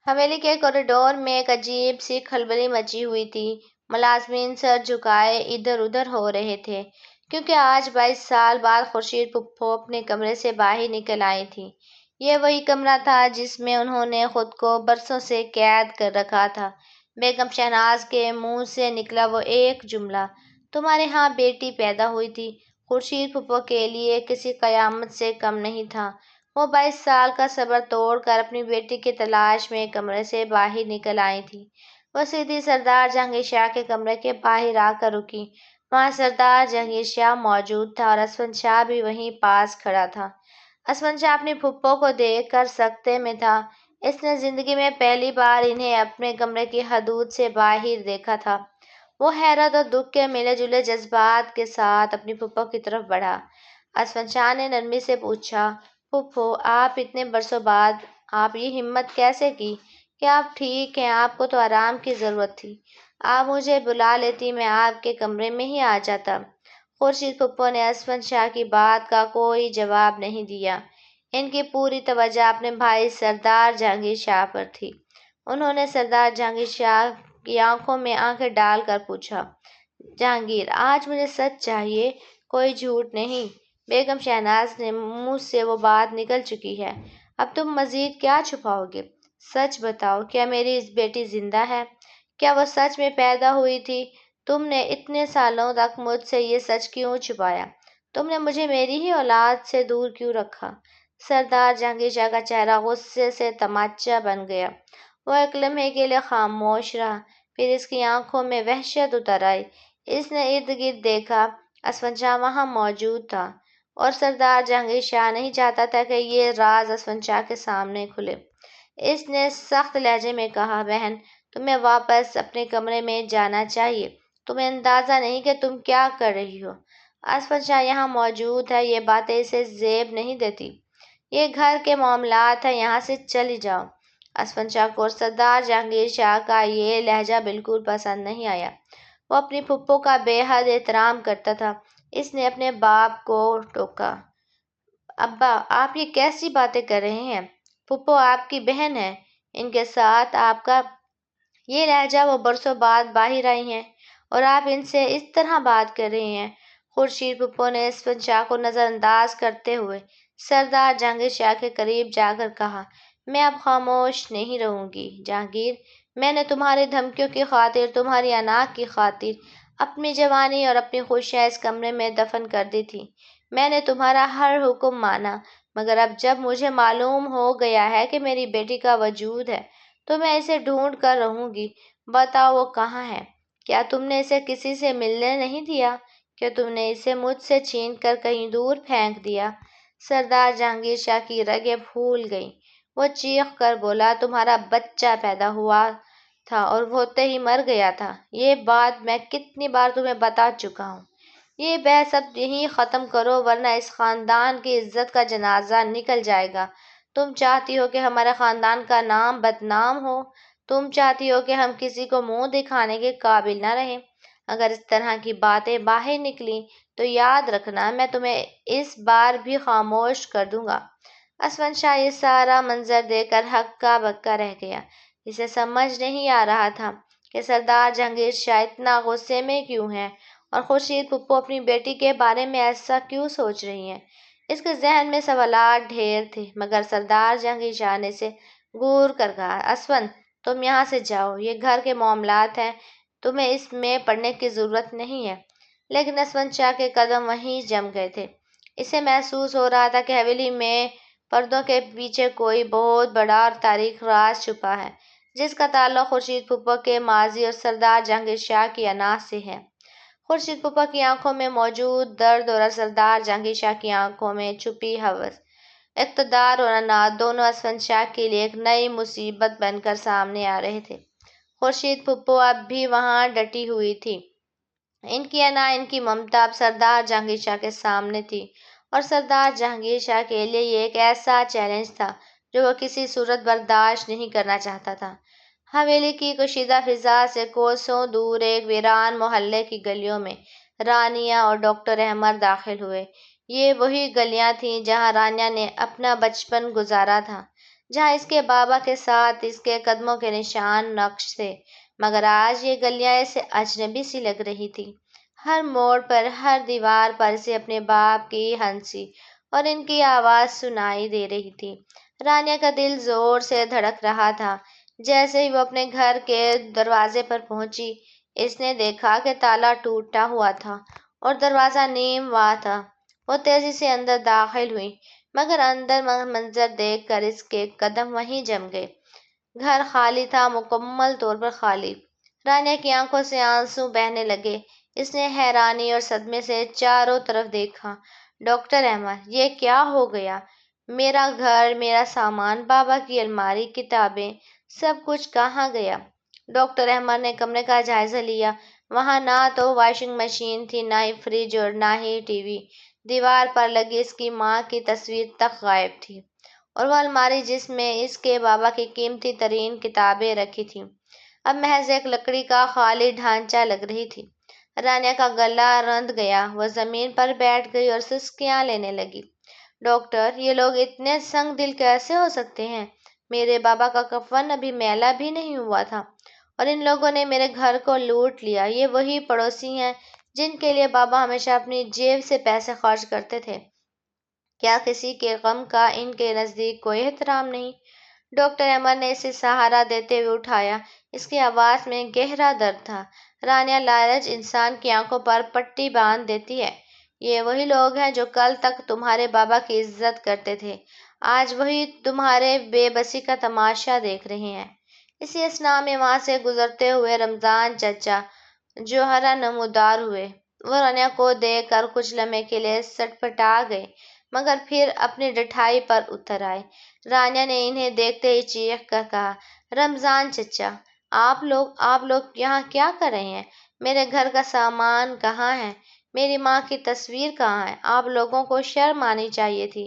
حویلی کے کوریڈور میں ایک عجیب سی کھلبلی مچی ہوئی تھی۔ ملازمین سر جھکائے ادھر ادھر ہو رہے تھے، کیونکہ آج 22 سال بعد خورشید پھپھو اپنے کمرے سے باہر نکل آئی تھیں۔ یہ وہی کمرہ تھا جس میں انہوں نے خود کو برسوں سے قید کر رکھا تھا۔ بیگم شہناز کے منہ سے نکلا وہ ایک جملہ، "تمہارے ہاں بیٹی پیدا ہوئی تھی"۔ خورشید پھپھو کے لیے کسی قیامت سے کم نہیں تھا۔ وہ 22 سال کا صبر توڑ کر اپنی بیٹی کی تلاش میں کمرے سے باہر نکل آئی تھیں۔ وہ سیدھی سردار جہانگیر شاہ کے کمرے کے باہر آ کر رکیں۔ وہاں سردار جہانگیر شاہ موجود تھا اور اسفند شاہ بھی وہیں پاس کھڑا تھا۔ اسفند شاہ اپنی پھپھو کو دیکھ کر سکتے میں تھا۔ اس نے زندگی میں پہلی بار انہیں اپنے کمرے کی حدود سے باہر دیکھا تھا۔ وہ حیرت اور دکھ کے ملے جلے جذبات کے ساتھ اپنی پھپھو کی طرف بڑھا۔ اسفند شاہ نے نرمی سے پوچھا، "پھپھو، آپ اتنے برسوں بعد آپ یہ ہمت کیسے کی؟ کیا آپ ٹھیک ہیں؟ آپ کو تو آرام کی ضرورت تھی۔ آپ مجھے بلا لیتی، میں آپ کے کمرے میں ہی آ جاتا"۔ خورشید پھپھو نے اسفند شاہ کی بات کا کوئی جواب نہیں دیا۔ ان کی پوری توجہ اپنے بھائی سردار جہانگیر شاہ پر تھی۔ انہوں نے سردار جہانگیر شاہ کی آنکھوں میں آنکھیں ڈال کر پوچھا، "جہانگیر، آج مجھے سچ چاہیے، کوئی جھوٹ نہیں"۔ بیگم شہناز کے منہ سے وہ بات نکل چکی ہے، "اب تم مزید کیا چھپاؤ گے؟ سچ بتاؤ، کیا میری بیٹی زندہ ہے؟ کیا وہ سچ میں پیدا ہوئی تھی؟ تم نے اتنے سالوں تک مجھ سے یہ سچ کیوں چھپایا؟ تم نے مجھے میری ہی اولاد سے دور کیوں رکھا"۔ سردار جہانگیر شاہ کا چہرہ غصے سے تمانچہ بن گیا۔ وہ ایک لمحے کے لیے خاموش رہا، پھر اس کی آنکھوں میں وحشت اتر آئی۔ اس نے ارد گرد دیکھا۔ اسفند شاہ وہاں موجود تھا، اور سردار جہانگیر شاہ نہیں چاہتا تھا کہ یہ راز اسفند شاہ کے سامنے کھلے۔ اس نے سخت لہجے میں کہا، "بہن، تمہیں واپس اپنے کمرے میں جانا چاہیے۔ تمہیں اندازہ نہیں کہ تم کیا کر رہی ہو۔ اسفند شاہ یہاں موجود ہے، یہ باتیں اسے زیب نہیں دیتی۔ یہ گھر کے معاملات ہیں، یہاں سے چلی جاؤ"۔ اسفند شاہ کو سردار جہانگیر شاہ کا یہ لہجہ بالکل پسند نہیں آیا۔ وہ اپنی پھپھو کا بے حد احترام کرتا تھا۔ اس نے اپنے باپ کو ٹوکا، "ابا، آپ یہ کیسی باتیں کر رہے ہیں؟ پھپھو آپ کی بہن ہے، ان کے ساتھ آپ کا یہ لہجہ، وہ برسوں بعد باہر آئی ہیں، اور آپ ان سے اس طرح بات کر رہے ہیں"۔ خورشید پھپھو نے اسفند شاہ کو نظر انداز کرتے ہوئے سردار جہانگیر شاہ کے قریب جا کر کہا، "میں اب خاموش نہیں رہوں گی جہانگیر۔ میں نے تمہاری دھمکیوں کی خاطر، تمہاری انا کی خاطر اپنی جوانی اور اپنی خوشیاں اس کمرے میں دفن کر دی تھیں۔ میں نے تمہارا ہر حکم مانا، مگر اب جب مجھے معلوم ہو گیا ہے کہ میری بیٹی کا وجود ہے، تو میں اسے ڈھونڈ کر رہوں گی۔ بتاؤ وہ کہاں ہے؟ کیا تم نے اسے کسی سے ملنے نہیں دیا؟ کیا تم نے اسے مجھ سے چھین کر کہیں دور پھینک دیا"۔ سردار جہانگیر شاہ کی رگیں پھول گئیں۔ وہ چیخ کر بولا، "تمہارا بچہ پیدا ہوا تھا اور ہوتے ہی مر گیا تھا۔ یہ بات میں کتنی بار تمہیں بتا چکا ہوں۔ یہ بحث اب یہیں ختم کرو، ورنہ اس خاندان کی عزت کا جنازہ نکل جائے گا۔ تم چاہتی ہو کہ ہمارے خاندان کا نام بدنام ہو؟ تم چاہتی ہو کہ ہم کسی کو منہ دکھانے کے قابل نہ رہیں؟ اگر اس طرح کی باتیں باہر نکلیں تو یاد رکھنا، میں تمہیں اس بار بھی خاموش کر دوں گا"۔ اسفند شاہ یہ سارا منظر دیکھ کر ہکا بکا رہ گیا۔ اسے سمجھ نہیں آ رہا تھا کہ سردار جہانگیر شاہ اتنا غصے میں کیوں ہیں، اور خورشید پھپھو اپنی بیٹی کے بارے میں ایسا کیوں سوچ رہی ہیں۔ اس کے ذہن میں سوالات ڈھیر تھے، مگر سردار جہانگیر شاہ نے اسے گھور کر کہا، "اسفند، تم یہاں سے جاؤ، یہ گھر کے معاملات ہیں، تمہیں اس میں پڑنے کی ضرورت نہیں ہے"۔ لیکن اسفند شاہ کے قدم وہیں جم گئے تھے۔ اسے محسوس ہو رہا تھا کہ حویلی میں پردوں کے پیچھے کوئی بہت بڑا اور تاریک راز چھپا ہے، جس کا تعلق خورشید پھپھو کے ماضی اور سردار جہانگیر شاہ کی انا سے ہے۔ خورشید پھپھو کی آنکھوں میں موجود درد اور سردار جہانگیر شاہ کی آنکھوں میں چھپی ہوس، اقتدار اور انا، دونوں اسفند شاہ کے لیے ایک نئی مصیبت بن کر سامنے آ رہے تھے۔ خورشید پھپھو اب بھی وہاں ڈٹی ہوئی تھی۔ ان کی انا، ان کی ممتا اب سردار جہانگیر شاہ کے سامنے تھی، اور سردار جہانگیر شاہ کے لیے یہ ایک ایسا چیلنج تھا جو وہ کسی صورت برداشت نہیں کرنا چاہتا تھا۔ حویلی کی کشیدہ فضا سے کوسوں دور ایک ویران محلے کی گلیوں میں رانیہ اور ڈاکٹر احمد داخل ہوئے۔ یہ وہی گلیاں تھیں جہاں رانیہ نے اپنا بچپن گزارا تھا۔ جہاں اس کے بابا کے ساتھ اس کے قدموں کے نشان نقش تھے، مگر آج یہ گلیاں اسے اجنبی سی لگ رہی تھی۔ ہر موڑ پر، ہر دیوار پر اسے اپنے باپ کی ہنسی اور ان کی آواز سنائی دے رہی تھی۔ رانیہ کا دل زور سے دھڑک رہا تھا۔ جیسے ہی وہ اپنے گھر کے دروازے پر پہنچی، اس نے دیکھا کہ تالا ٹوٹا ہوا تھا اور دروازہ نیم وا تھا۔ وہ تیزی سے اندر داخل ہوئی، مگر اندر منظر دیکھ کر اس کے قدم وہیں جم گئے۔ گھر خالی تھا، مکمل طور پر خالی۔ رانیہ کی آنکھوں سے آنسو بہنے لگے۔ اس نے حیرانی اور صدمے سے چاروں طرف دیکھا۔ ڈاکٹر احمد، یہ کیا ہو گیا؟ میرا گھر، میرا سامان، بابا کی الماری، کتابیں، سب کچھ کہاں گیا؟ ڈاکٹر احمد نے کمرے کا جائزہ لیا۔ وہاں نہ تو واشنگ مشین تھی، نہ ہی فریج اور نہ ہی ٹی وی۔ دیوار پر لگی اس کی ماں کی تصویر تک غائب تھی، اور وہ الماری جس میں اس کے بابا کی قیمتی ترین کتابیں رکھی تھیں، اب محض ایک لکڑی کا خالی ڈھانچہ لگ رہی تھی۔ رانیہ کا گلا رند گیا۔ وہ زمین پر بیٹھ گئی اور سسکیاں لینے لگی۔ ڈاکٹر، یہ لوگ اتنے سنگ دل کیسے ہو سکتے ہیں؟ میرے بابا کا کفن ابھی میلا بھی نہیں ہوا تھا اور ان لوگوں نے میرے گھر کو لوٹ لیا۔ یہ وہی پڑوسی ہیں جن کے لیے بابا ہمیشہ اپنی جیب سے پیسے خرچ کرتے تھے۔ کیا کسی کے غم کا ان کے نزدیک کوئی احترام نہیں؟ ڈاکٹر احمد نے اسے سہارا دیتے ہوئے اٹھایا۔ اس کی آواز میں گہرا درد تھا۔ رانیہ، لالچ انسان کی آنکھوں پر پٹی باندھ دیتی ہے۔ یہ وہی لوگ ہیں جو کل تک تمہارے بابا کی عزت کرتے تھے، آج وہی تمہارے بے بسی کا تماشا دیکھ رہے ہیں۔ اسی اثنا میں وہاں سے گزرتے ہوئے رمضان چچا جوہرا نمودار ہوئے۔ وہ رانیہ کو دیکھ کر کچھ لمحے کے لیے سٹپٹا گئے، مگر پھر اپنی ڈٹھائی پر اتر آئے۔ رانیہ نے انہیں دیکھتے ہی چیخ کر کہا، رمضان چچا، آپ لوگ یہاں کیا کر رہے ہیں؟ میرے گھر کا سامان کہاں ہے؟ میری ماں کی تصویر کہاں ہے؟ آپ لوگوں کو شرم آنی چاہیے تھی۔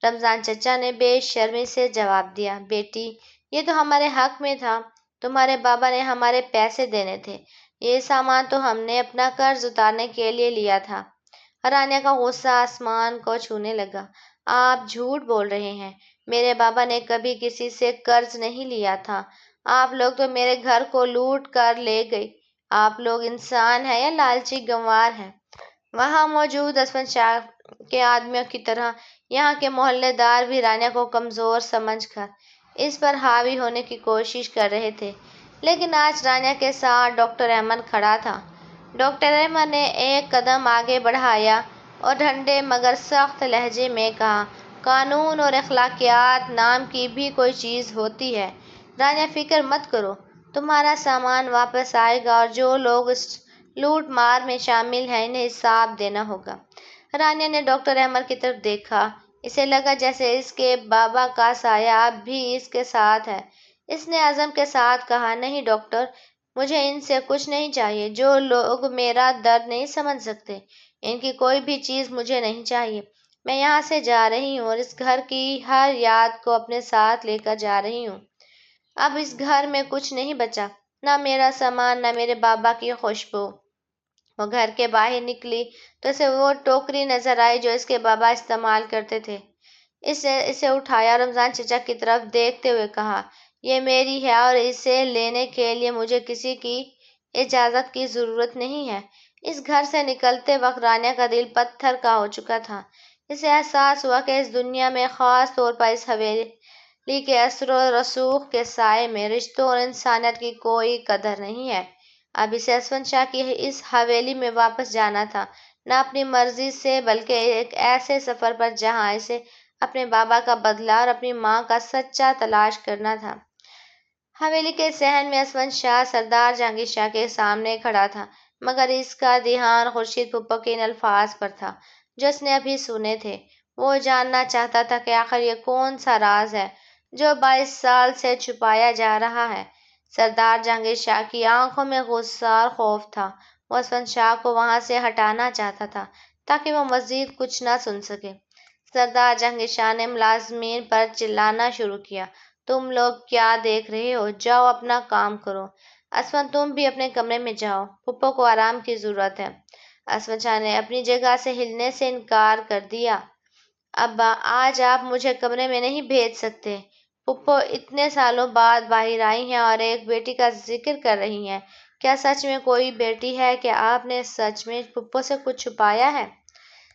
رمضان چچا نے بے شرمی سے جواب دیا، بیٹی، یہ تو ہمارے حق میں تھا۔ تمہارے بابا نے ہمارے پیسے دینے تھے۔ یہ سامان تو ہم نے اپنا قرض اتارنے کے لیے لیا تھا۔ رانیہ کا غصہ آسمان کو چھونے لگا۔ آپ جھوٹ بول رہے ہیں۔ میرے بابا نے کبھی کسی سے قرض نہیں لیا تھا۔ آپ لوگ تو میرے گھر کو لوٹ کر لے گئے۔ آپ لوگ انسان ہیں یا لالچی گنوار ہیں؟ وہاں موجود اسفند شاہ کے آدمیوں کی طرح یہاں کے محلے دار بھی رانیہ کو کمزور سمجھ کر اس پر حاوی ہونے کی کوشش کر رہے تھے، لیکن آج رانیہ کے ساتھ ڈاکٹر احمد کھڑا تھا۔ ڈاکٹر احمد نے ایک قدم آگے بڑھایا اور ٹھنڈے مگر سخت لہجے میں کہا، قانون اور اخلاقیات نام کی بھی کوئی چیز ہوتی ہے۔ رانیہ، فکر مت کرو، تمہارا سامان واپس آئے گا اور جو لوگ اس لوٹ مار میں شامل ہیں انہیں حساب دینا ہوگا۔ رانیہ نے ڈاکٹر احمد کی طرف دیکھا۔ اسے لگا جیسے اس کے بابا کا سایہ اب بھی اس کے ساتھ ہے۔ اس نے عزم کے ساتھ کہا، نہیں ڈاکٹر، مجھے ان سے کچھ نہیں چاہیے۔ جو لوگ میرا درد نہیں سمجھ سکتے، ان کی کوئی بھی چیز مجھے نہیں چاہیے۔ میں یہاں سے جا رہی ہوں اور اس گھر کی ہر یاد کو اپنے ساتھ لے کر جا رہی ہوں۔ اب اس گھر میں کچھ نہیں بچا، نہ میرا سامان، نہ میرے بابا کی خوشبو۔ وہ گھر کے باہر نکلی تو اسے وہ ٹوکری نظر آئی جو اس کے بابا استعمال کرتے تھے۔ اسے اٹھایا، رمضان چچا کی طرف دیکھتے ہوئے کہا، یہ میری ہے اور اسے لینے کے لیے مجھے کسی کی اجازت کی ضرورت نہیں ہے۔ اس گھر سے نکلتے وقت رانیہ کا دل پتھر کا ہو چکا تھا۔ اسے احساس ہوا کہ اس دنیا میں، خاص طور پر اس حویلی کے اثر و رسوخ کے سائے میں، رشتوں اور انسانیت کی کوئی قدر نہیں ہے۔ اب اسے اسفند شاہ کی اس حویلی میں واپس جانا تھا، نہ اپنی مرضی سے بلکہ ایک ایسے سفر پر جہاں اسے اپنے بابا کا بدلہ اور اپنی ماں کا سچا تلاش کرنا تھا۔ حویلی کے صحن میں اسفند شاہ سردار جہانگیر شاہ کے سامنے کھڑا تھا، مگر اس کا دھیان خورشید پھپھو کے ان الفاظ پر تھا جو اس نے ابھی سنے تھے۔ وہ جاننا چاہتا تھا کہ آخر یہ کون سا راز ہے جو 22 سال سے چھپایا جا رہا ہے۔ سردار جہانگیر شاہ کی آنکھوں میں غصہ اور خوف تھا۔ وہ اسفند شاہ کو وہاں سے ہٹانا چاہتا تھا تاکہ وہ مزید کچھ نہ سن سکے۔ سردار جہانگیر شاہ نے ملازمین پر چلانا شروع کیا، تم لوگ کیا دیکھ رہے ہو؟ جاؤ اپنا کام کرو۔ اسفند، تم بھی اپنے کمرے میں جاؤ، پھپھو کو آرام کی ضرورت ہے۔ اسفند شاہ نے اپنی جگہ سے ہلنے سے انکار کر دیا۔ ابا، آج آپ مجھے کمرے میں نہیں بھیج سکتے۔ پھپھو اتنے سالوں بعد باہر آئی ہیں اور ایک بیٹی کا ذکر کر رہی ہیں۔ کیا سچ میں کوئی بیٹی ہے؟ کیا آپ نے سچ میں پھپھو سے کچھ چھپایا ہے؟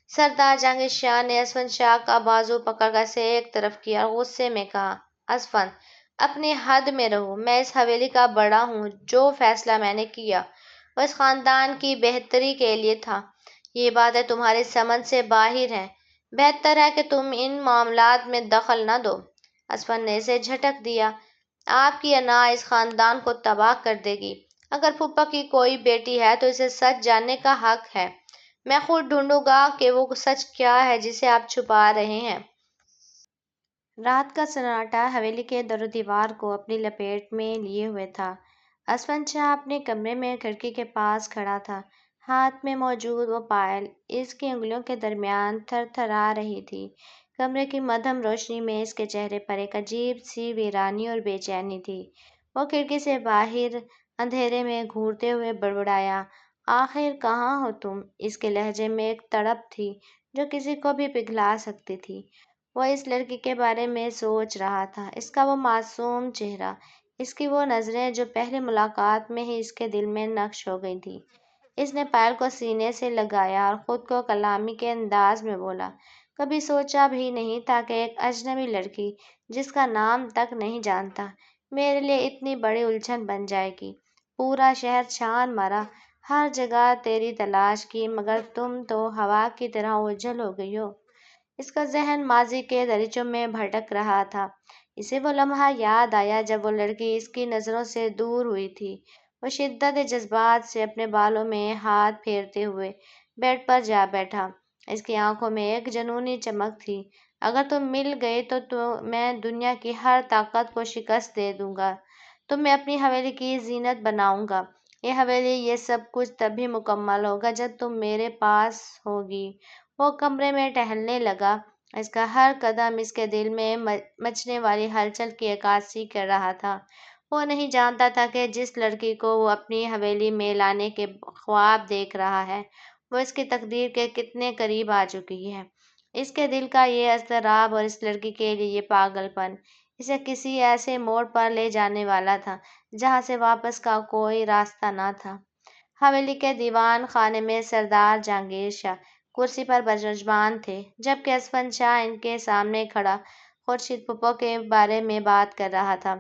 سردار جہانگیر شاہ نے اسفند شاہ کا بازو پکڑ کر اسے ایک طرف کیا اور غصے میں کہا، اسفند، اپنی حد میں رہو۔ میں اس حویلی کا بڑا ہوں۔ جو فیصلہ میں نے کیا وہ اس خاندان کی بہتری کے لیے تھا۔ یہ باتیں تمہاری سمجھ سے باہر ہیں۔ بہتر ہے کہ تم ان معاملات میں دخل نہ دو۔ اسفند نے اسے جھٹک دیا، آپ کی انا اس خاندان کو تباہ کر دے گی۔ اگر پھپھو کی کوئی بیٹی ہے تو اسے سچ جاننے کا حق ہے۔ میں خود ڈھونڈوں گا کہ وہ سچ کیا ہے جسے آپ چھپا رہے ہیں۔ رات کا سناٹا حویلی کے در و دیوار کو اپنی لپیٹ میں لیے ہوئے تھا۔ اسفند شاہ اپنے کمرے میں کھڑکی کے پاس کھڑا تھا۔ ہاتھ میں موجود وہ پائل اس کی انگلیوں کے درمیان تھر تھرا رہی تھی۔ کمرے کی مدھم روشنی میں اس کے چہرے پر ایک عجیب سی ویرانی اور بے چینی تھی۔ وہ کھڑکی سے باہر اندھیرے میں گھورتے ہوئے بڑبڑایا، آخر کہاں ہو تم؟ اس کے لہجے میں ایک تڑپ تھی جو کسی کو بھی پگھلا سکتی تھی۔ وہ اس لڑکی کے بارے میں سوچ رہا تھا، اس کا وہ معصوم چہرہ، اس کی وہ نظریں جو پہلی ملاقات میں ہی اس کے دل میں نقش ہو گئی تھیں۔ اس نے پائل کو سینے سے لگایا اور خود کو کلامی کے انداز میں بولا، کبھی سوچا بھی نہیں تھا کہ ایک اجنبی لڑکی جس کا نام تک نہیں جانتا میرے لیے اتنی بڑی الجھن بن جائے گی۔ پورا شہر چھان مارا، ہر جگہ تیری تلاش کی، مگر تم تو ہوا کی طرح اوجھل ہو گئی ہو۔ اس کا ذہن ماضی کے دریچوں میں بھٹک رہا تھا۔ اسے وہ لمحہ یاد آیا جب وہ لڑکی اس کی نظروں سے دور ہوئی تھی۔ وہ شدت جذبات سے اپنے بالوں میں ہاتھ پھیرتے ہوئے بیڈ پر جا بیٹھا۔ اس کی آنکھوں میں ایک جنونی چمک تھی۔ اگر تم مل گئے تو میں دنیا کی ہر طاقت کو شکست دے دوں گا، تمہیں اپنی حویلی کی زینت بناؤں گا۔ یہ حویلی، یہ سب کچھ تبھی مکمل ہوگا جب تم میرے پاس ہوگی۔ وہ کمرے میں ٹہلنے لگا، اس کا ہر قدم اس کے دل میں مچنے والی ہلچل کی عکاسی کر رہا تھا۔ وہ نہیں جانتا تھا کہ جس لڑکی کو وہ اپنی حویلی میں لانے کے خواب دیکھ رہا ہے وہ اس کی تقدیر کے کتنے قریب آ چکی ہے۔ اس کے دل کا یہ اضطراب اور اس لڑکی کے لیے یہ پاگل پن اسے کسی ایسے موڑ پر لے جانے والا تھا جہاں سے واپس کا کوئی راستہ نہ تھا۔ حویلی کے دیوان خانے میں سردار جہانگیر شاہ کرسی پر برجمان تھے، جبکہ اسفند شاہ ان کے سامنے کھڑا خورشید پھپھو کے بارے میں بات کر رہا تھا۔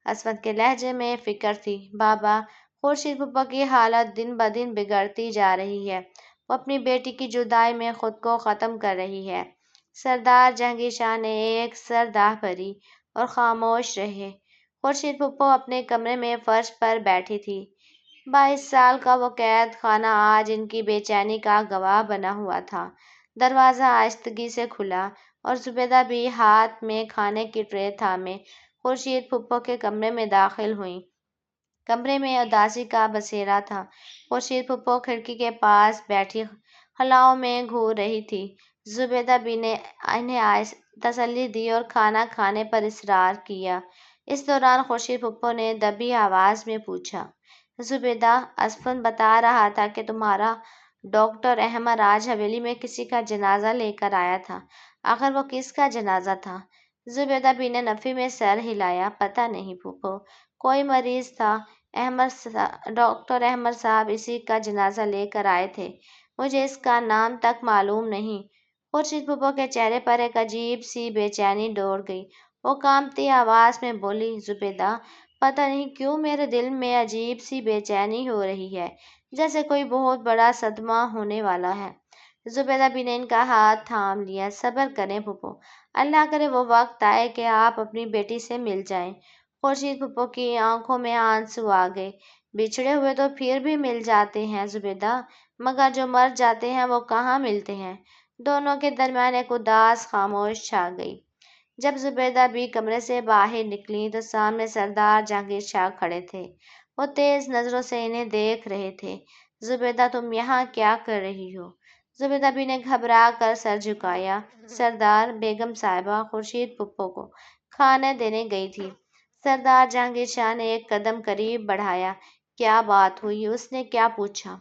اسفند کے لہجے میں فکر تھی، بابا، خورشید پھپھو کی حالت دن بدن بگڑتی جا رہی ہے، وہ اپنی بیٹی کی جدائی میں خود کو ختم کر رہی ہے۔ سردار جہانگیر شاہ نے ایک سرداہ بھری اور خاموش رہے۔ خورشید پھپھو اپنے کمرے میں فرش پر بیٹھی تھی۔ 22 سال کا وہ قید خانہ آج ان کی بے چینی کا گواہ بنا ہوا تھا۔ دروازہ آہستگی سے کھلا اور زبیدہ بھی ہاتھ میں کھانے کی ٹرے تھامے خورشید پھپھو کے کمرے میں داخل ہوئیں۔ کمرے میں اداسی کا بسیرا تھا۔ خورشید پھپھو کھڑکی کے پاس بیٹھی خلاؤں میں گھور رہی تھی۔ زبیدہ بھی نے انہیں تسلی دی اور کھانا کھانے پر اصرار کیا۔ اس دوران خورشید پھپھو نے دبی آواز میں پوچھا، زبیدہ، اسفند بتا رہا تھا کہ تمہارا ڈاکٹر احمر آج حویلی میں کسی کا جنازہ لے کر آیا تھا۔ آخر وہ کس کا جنازہ تھا؟ زبیدہ بھی نے نفی میں سر ہلایا، پتہ نہیں پھوپھو، کوئی مریض تھا، ڈاکٹر احمر صاحب اسی کا جنازہ لے کر آئے تھے، مجھے اس کا نام تک معلوم نہیں۔ خورشید پھپھو کے چہرے پر ایک عجیب سی بے چینی دوڑ گئی۔ وہ کانپتی آواز میں بولی، زبیدہ، پتہ نہیں کیوں میرے دل میں عجیب سی بے چینی ہو رہی ہے، جیسے کوئی بہت بڑا صدمہ ہونے والا ہے۔ زبیدہ بھی نے ان کا ہاتھ تھام لیا، صبر کریں پھوپھو، اللہ کرے وہ وقت آئے کہ آپ اپنی بیٹی سے مل جائیں۔ خورشید پھپھو کی آنکھوں میں آنسو آ گئے، بچھڑے ہوئے تو پھر بھی مل جاتے ہیں زبیدہ، مگر جو مر جاتے ہیں وہ کہاں ملتے ہیں۔ دونوں کے درمیان ایک اداس خاموش چھا گئی۔ جب زبیدہ بھی کمرے سے باہر نکلی تو سامنے سردار جہانگیر شاہ کھڑے تھے۔ وہ تیز نظروں سے انہیں دیکھ رہے تھے۔ زبیدہ، تم یہاں کیا کر رہی ہو؟ زبیدہ بھی نے گھبرا کر سر جھکایا، سردار، بیگم صاحبہ خورشید پھپھو کو کھانے دینے گئی تھی۔ سردار جہانگیر شاہ نے ایک قدم قریب بڑھایا، کیا بات ہوئی؟ اس نے کیا پوچھا؟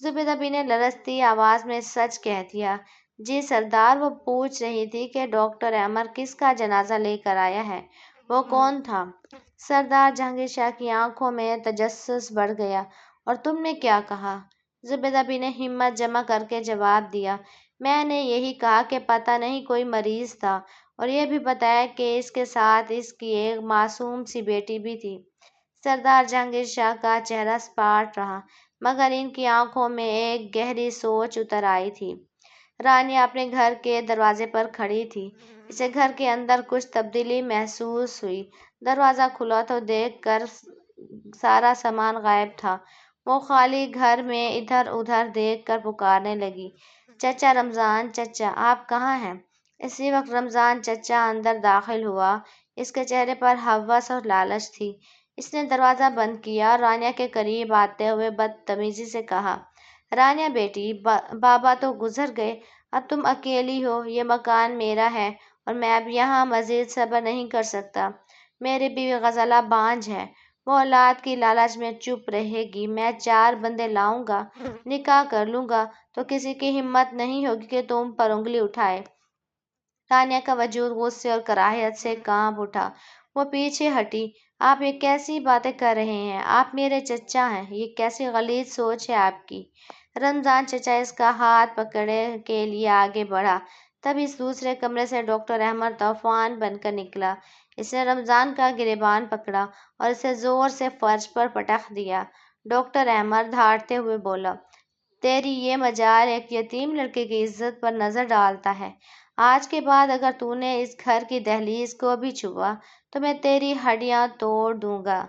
زبیدہ بھی نے لرزتی آواز میں سچ کہہ دیا، جی سردار، وہ پوچھ رہی تھی کہ ڈاکٹر احمر کس کا جنازہ لے کر آیا ہے، وہ کون تھا؟ سردار جہانگیر شاہ کی آنکھوں میں تجسس بڑھ گیا۔ اور تم نے کیا کہا؟ زبیدہ بی نے ہمت جمع کر کے جواب دیا، میں نے یہی کہا کہ پتہ نہیں کوئی مریض تھا، اور یہ بھی بتایا کہ اس کے ساتھ اس کی ایک معصوم سی بیٹی بھی تھی۔ سردار جہانگیر شاہ کا چہرہ سپاٹ رہا، مگر ان کی آنکھوں میں ایک گہری سوچ اتر آئی تھی۔ رانیہ اپنے گھر کے دروازے پر کھڑی تھی۔ اسے گھر کے اندر کچھ تبدیلی محسوس ہوئی۔ دروازہ کھلا تو دیکھ کر سارا سامان غائب تھا۔ وہ خالی گھر میں ادھر ادھر دیکھ کر پکارنے لگی، چچا رمضان چچا، آپ کہاں ہیں؟ اسی وقت رمضان چچا اندر داخل ہوا۔ اس کے چہرے پر ہوس اور لالچ تھی۔ اس نے دروازہ بند کیا اور رانیہ کے قریب آتے ہوئے بدتمیزی سے کہا، رانیہ بیٹی، بابا تو گزر گئے، اب تم اکیلی ہو۔ یہ مکان میرا ہے اور میں اب یہاں مزید صبر نہیں کر سکتا۔ میری بیوی غزالہ بانجھ ہے، وہ اولاد کی لالچ میں چپ رہے گی۔ میں 4 بندے لاؤں گا، نکاح کر لوں گا تو کسی کی ہمت نہیں ہوگی کہ تم پر انگلی اٹھائے۔ رانیہ کا وجود غصے اور کراہیت سے کانپ اٹھا۔ وہ پیچھے ہٹی۔ آپ یہ کیسی باتیں کر رہے ہیں؟ آپ میرے چچا ہیں، یہ کیسی غلیظ سوچ ہے آپ کی؟ رمضان چچا اس کا ہاتھ پکڑنے کے لیے آگے بڑھا، تبھی اس دوسرے کمرے سے ڈاکٹر احمد طوفان بن کر نکلا۔ اس نے رمضان کا گریبان پکڑا اور اسے زور سے فرش پر پٹخ دیا۔ ڈاکٹر احمد دھاڑتے ہوئے بولا، تیری یہ مجال ایک یتیم لڑکے کی عزت پر نظر ڈالتا ہے۔ آج کے بعد اگر تو نے اس گھر کی دہلیز کو بھی چھوا تو میں تیری ہڈیاں توڑ دوں گا۔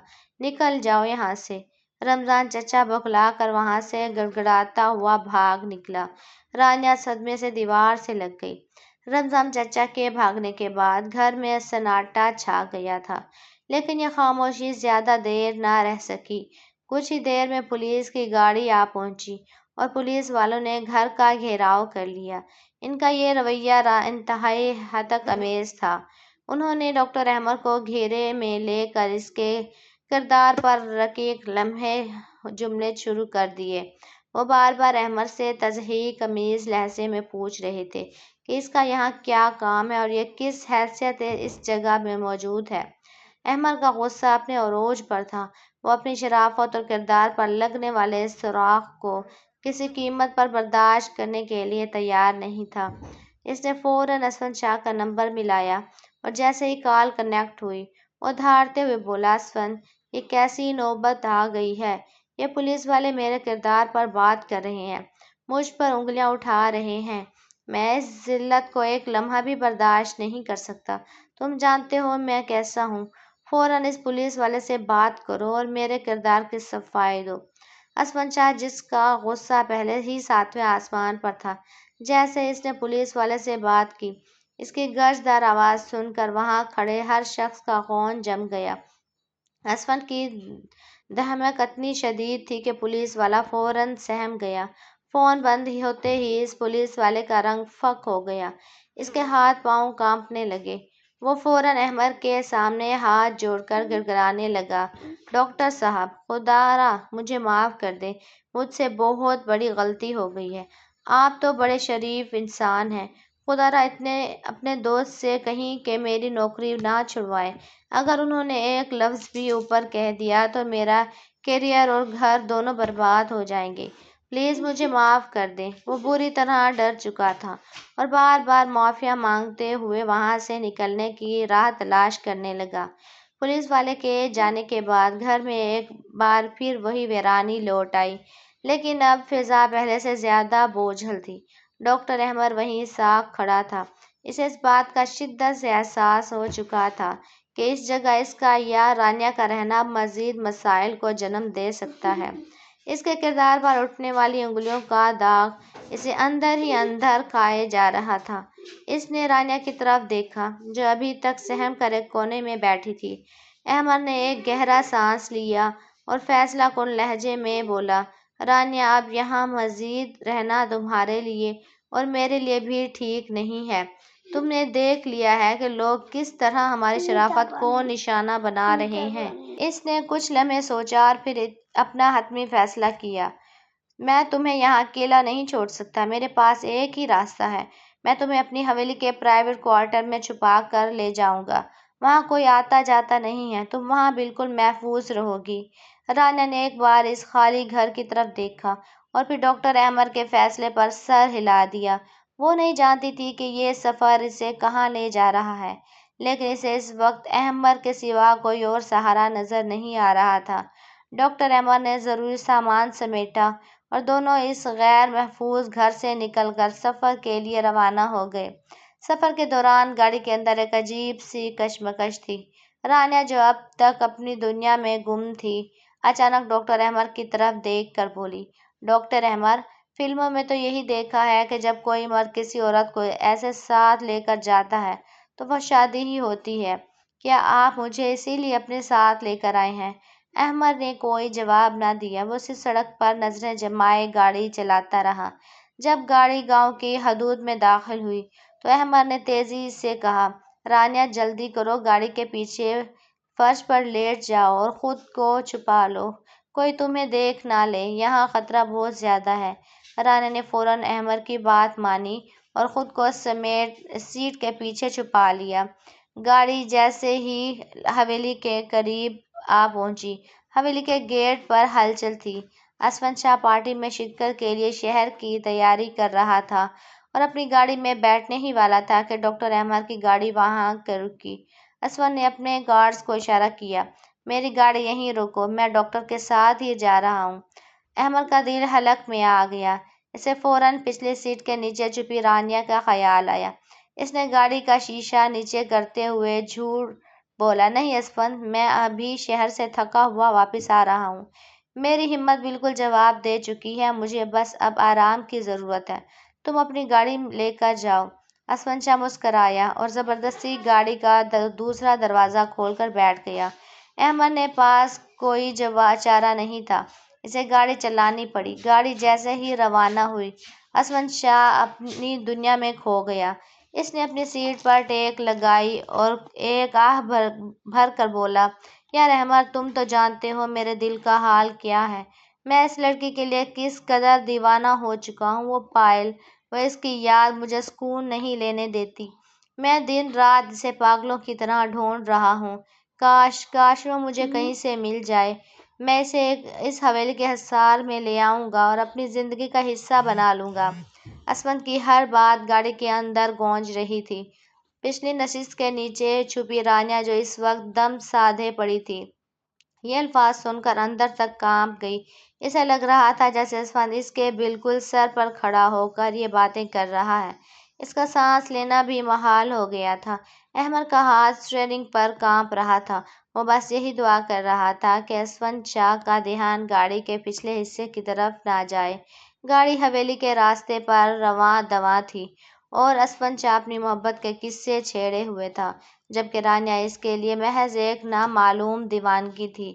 نکل جاؤ یہاں سے۔ رمضان چچا بوکھلا کر وہاں سے گڑگڑاتا ہوا بھاگ نکلا۔ رانیہ صدمے سے دیوار سے لگ گئی۔ رمضان چچا کے بھاگنے کے بعد گھر میں سناٹا چھا گیا تھا، لیکن یہ خاموشی زیادہ دیر نہ رہ سکی۔ کچھ ہی دیر میں پولیس کی گاڑی آ پہنچی اور پولیس والوں نے گھر کا گھیراؤ کر لیا۔ ان کا یہ رویہ انتہائی ہتک امیز تھا۔ انہوں نے ڈاکٹر احمد کو گھیرے میں لے کر اس کے کردار پر رقیق لمحے جملے شروع کر دیے۔ وہ بار بار احمد سے تضحیک امیز لہجے میں پوچھ رہے تھے کہ اس کا یہاں کیا کام ہے اور یہ کس حیثیت سے اس جگہ میں موجود ہے۔ احمد کا غصہ اپنے عروج پر تھا۔ وہ اپنی شرافت اور کردار پر لگنے والے سراغ کو کسی قیمت پر برداشت کرنے کے لیے تیار نہیں تھا۔ اس نے فوراً اسفند شاہ کا نمبر ملایا اور جیسے ہی کال کنیکٹ ہوئی، وہ دھاڑتے ہوئے بولا، اسفند، یہ کیسی نوبت آ گئی ہے؟ یہ پولیس والے میرے کردار پر بات کر رہے ہیں، مجھ پر انگلیاں اٹھا رہے ہیں۔ میں اس ذلت کو ایک لمحہ بھی برداشت نہیں کر سکتا۔ تم جانتے ہو میں کیسا ہوں۔ فوراً اس پولیس والے سے بات کرو اور میرے کردار کی صفائی دو۔ اسفند شاہ، جس کا غصہ پہلے ہی 7ویں آسمان پر تھا، جیسے اس نے پولیس والے سے بات کی، اس کی گرجدار آواز سن کر وہاں کھڑے ہر شخص کا خون جم گیا۔ اسفند کی دھمک اتنی شدید تھی کہ پولیس والا فوراً سہم گیا۔ فون بند ہوتے ہی اس پولیس والے کا رنگ فک ہو گیا۔ اس کے ہاتھ پاؤں کانپنے لگے۔ وہ فوراً احمد کے سامنے ہاتھ جوڑ کر گڑگڑانے لگا، ڈاکٹر صاحب، خدارا مجھے معاف کر دیں، مجھ سے بہت بڑی غلطی ہو گئی ہے۔ آپ تو بڑے شریف انسان ہیں، خدارا اپنے دوست سے کہیں کہ میری نوکری نہ چھڑوائے۔ اگر انہوں نے ایک لفظ بھی اوپر کہہ دیا تو میرا کیریئر اور گھر دونوں برباد ہو جائیں گے۔ پلیز مجھے معاف کر دیں۔ وہ بری طرح ڈر چکا تھا اور بار بار معافی مانگتے ہوئے وہاں سے نکلنے کی راہ تلاش کرنے لگا۔ پولیس والے کے جانے کے بعد گھر میں ایک بار پھر وہی ویرانی لوٹ آئی، لیکن اب فضا پہلے سے زیادہ بوجھل تھی۔ ڈاکٹر احمد وہیں ساکھ کھڑا تھا۔ اسے اس بات کا شدت سے احساس ہو چکا تھا کہ اس جگہ اس کا یا رانیہ کا رہنا مزید مسائل کو جنم دے سکتا ہے۔ اس کے کردار پر اٹھنے والی انگلیوں کا داغ اسے اندر ہی اندر کھائے جا رہا تھا۔ اس نے رانیہ کی طرف دیکھا، جو ابھی تک سہم کر ایک کونے میں بیٹھی تھی۔ احمد نے ایک گہرا سانس لیا اور فیصلہ کن لہجے میں بولا، رانیہ، اب یہاں مزید رہنا تمہارے لیے اور میرے لیے بھی ٹھیک نہیں ہے۔ تم نے دیکھ لیا ہے کہ لوگ کس طرح ہماری شرافت کو نشانہ بنا رہے ہیں۔ اس نے کچھ لمحے سوچا اور پھر اپنا حتمی فیصلہ کیا، میں تمہیں یہاں اکیلا نہیں چھوڑ سکتا۔ میرے پاس ایک ہی راستہ ہے، میں تمہیں اپنی حویلی کے پرائیویٹ کوارٹر میں چھپا کر لے جاؤں گا۔ وہاں کوئی آتا جاتا نہیں ہے، تم وہاں بالکل محفوظ رہو گی۔ رانیہ نے ایک بار اس خالی گھر کی طرف دیکھا اور پھر ڈاکٹر احمد کے فیصلے پر سر ہلا دیا۔ وہ نہیں جانتی تھی کہ یہ سفر اسے کہاں لے جا رہا ہے، لیکن اسے اس وقت احمد کے سوا کوئی اور سہارا نظر نہیں آ رہا تھا۔ ڈاکٹر احمد نے ضروری سامان سمیٹا اور دونوں اس غیر محفوظ گھر سے نکل کر سفر کے لیے روانہ ہو گئے۔ سفر کے دوران گاڑی کے اندر ایک عجیب سی کشمکش تھی۔ رانیہ، جو اب تک اپنی دنیا میں گم تھی، اچانک ڈاکٹر احمد کی طرف دیکھ کر بولی، ڈاکٹر احمد، فلموں میں تو یہی دیکھا ہے کہ جب کوئی مرد کسی عورت کو ایسے ساتھ لے کر جاتا ہے تو وہ شادی ہی ہوتی ہے۔ کیا آپ مجھے اسی لیے اپنے ساتھ لے کر آئے ہیں؟ احمد نے کوئی جواب نہ دیا، وہ صرف سڑک پر نظریں جمائے گاڑی چلاتا رہا۔ جب گاڑی گاؤں کی حدود میں داخل ہوئی تو احمد نے تیزی سے کہا، رانیہ، جلدی کرو، گاڑی کے پیچھے فرش پر لیٹ جاؤ اور خود کو چھپا لو، کوئی تمہیں دیکھ نہ لے، یہاں خطرہ بہت زیادہ ہے۔ رانیہ نے فوراً احمد کی بات مانی اور خود کو سیٹ کے پیچھے چھپا لیا۔ گاڑی جیسے ہی حویلی کے قریب آ پہنچی، حویلی کے گیٹ پر ہلچل تھی۔ اسفند شاہ پارٹی میں شرکت کے لیے شہر کی تیاری کر رہا تھا اور اپنی گاڑی میں بیٹھنے ہی والا تھا کہ ڈاکٹر احمد کی گاڑی وہاں آ کر رکی۔ اسفند نے اپنے گارڈز کو اشارہ کیا، میری گاڑی یہیں روکو، میں ڈاکٹر کے ساتھ ہی جا رہا ہوں۔ احمد کا دل حلق میں آ گیا۔ اسے فوراً پچھلی سیٹ کے نیچے چھپی رانیہ کا خیال آیا۔ اس نے گاڑی کا شیشہ نیچے کرتے ہوئے جھوٹ بولا، نہیں اسفند، میں ابھی شہر سے تھکا ہوا واپس آ رہا ہوں، میری ہمت بالکل جواب دے چکی ہے، مجھے بس اب آرام کی ضرورت ہے، تم اپنی گاڑی لے کر جاؤ۔ اسفند شاہ مسکرایا اور زبردستی گاڑی کا دوسرا دروازہ کھول کر بیٹھ گیا۔ احمد کے پاس کوئی چارہ نہیں تھا، اسے گاڑی چلانی پڑی۔ گاڑی جیسے ہی روانہ ہوئی، اسفند شاہ اپنی دنیا میں کھو گیا۔ اس نے اپنی سیٹ پر ٹیک لگائی اور ایک آہ بھر کر بولا، یار احمد، تم تو جانتے ہو میرے دل کا حال کیا ہے، میں اس لڑکی کے لیے کس قدر دیوانہ ہو چکا ہوں، وہ پائل، وہ اس کی یاد مجھے سکون نہیں لینے دیتی، میں دن رات اسے پاگلوں کی طرح ڈھونڈ رہا ہوں، کاش وہ مجھے کہیں سے مل جائے، میں اسے اس حویلی کے حصار میں لے آؤں گا اور اپنی زندگی کا حصہ بنا لوں گا۔ اسفند کی ہر بات گاڑی کے اندر گونج رہی تھی۔ پچھلی نشست کے نیچے چھپی رانیہ، جو اس وقت دم سادھے پڑی تھی، یہ الفاظ سن کر اندر تک کانپ گئی۔ اسے لگ رہا تھا جیسے اسفند اس کے بالکل سر پر کھڑا ہو کر یہ باتیں کر رہا ہے۔ اس کا سانس لینا بھی محال ہو گیا تھا۔ احمد کا ہاتھ اسٹیئرنگ پر کانپ رہا تھا، وہ بس یہی دعا کر رہا تھا کہ اسفند شاہ کا دھیان گاڑی کے پچھلے حصے کی طرف نہ جائے۔ گاڑی حویلی کے راستے پر رواں دواں تھی اور اسفند شاہ اپنی محبت کے قصے چھیڑے ہوئے تھا، جبکہ رانیہ اس کے لیے محض ایک نامعلوم دیوانگی تھی۔